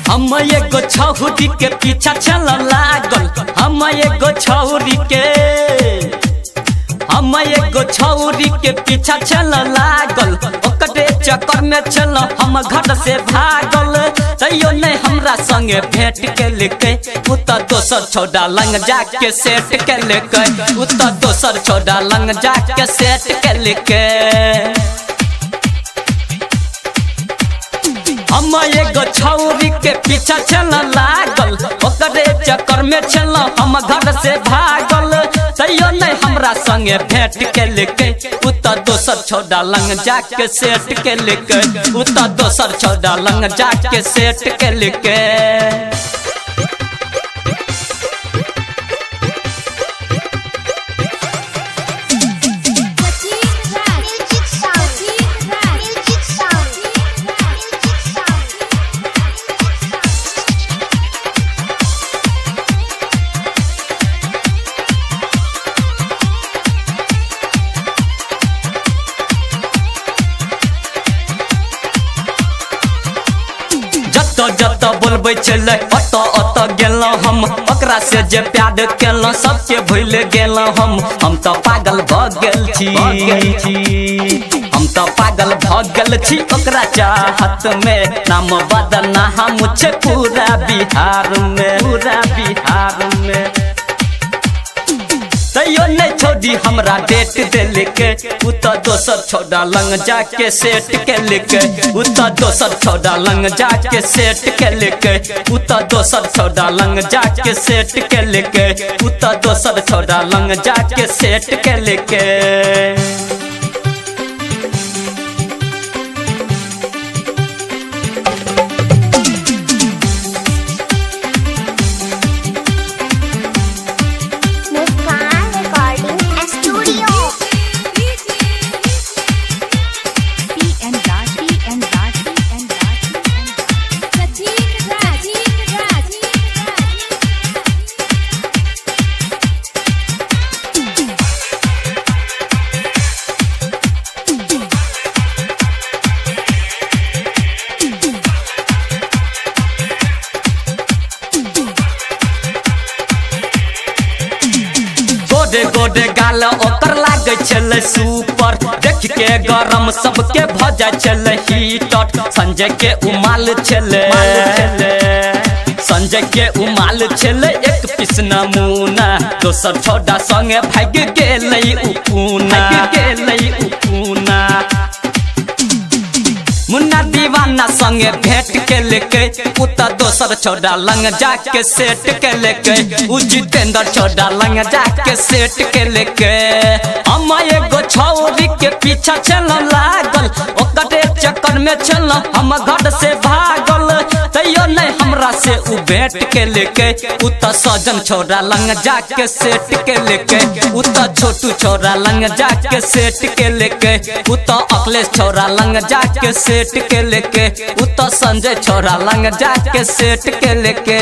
हम एगो छौरी के पीछा चल लागल, हम एगो छौरी के पीछा चल लागल, ओकरे चक्कर में चल हम घर से भागल। तैयो नहीं हमरा संगे भेंट के लेके उ त दोसर छोड़ा लंग जाके सेट के लेके, उ त दोसर छोड़ा लंग जाके सेट के लेके। हम एगो छौरी के पीछा चल लागल, ओकरे चक्कर में चल हम घर से भागल। तैयो नहीं हमरा संगे भेंट के लेके उ त दोसर छोड़ा लंग जाके सेट के लेके, उ त दोसर छोड़ा लंग जाके सेट के लेके। जत बोलबे चले अत अत गेल हम, ओकरा से जे प्यार केल सबके भूल गेल हम तो पागल भ गेल छी, हम तो पागल भ गेल छी ओकरा चाहत में। नाम बदना हम छे पूरा बिहार में, पूरा बिहार में। तैयो नहीं छोड़ी हमरा डेट दे लेके उ त दोसर छोड़ा लंग जाके सेट के लेके, उ त दोसर छोड़ा लंग जाके सेट के लेके, उ त दोसर छोड़ा लंग जाके सेट के लेके, उ त दोसर छोड़ा लंग जाके सेट के लेके। गोडे गोडे गाल ओकर लागे छले सुपर, देख के गरम सबके भ जाय छले हीटर। संजय के उमाल छले, संजय के उमाल छले एक पीस नमूना, दोसर छोड़ा संगे भाग गेलै उ पूना, भाग गेलै उ पूना। मुन्ना दीवाना संगे भेंट के लेके उ त दोसर छोड़ा लंग जाके सेट के लेके, उ जितेंद्र छोड़ा लंग जाके सेट के लेके। हम एगो छौरी के पीछा चल लागल, ओकरे चक्कर में चल हम घर से भागल। तैयो नहीं हमरा से उ भेंट के लेके उ त सजन छोड़ा लंग जाके सेट के लेके, उ त छोटू छोड़ा लंग जाके सेट के लेके, उ त अखिलेश छोड़ा लंग जाके सेट के लेके, उ त संजय छोड़ा लंग जाके सेट के लेके।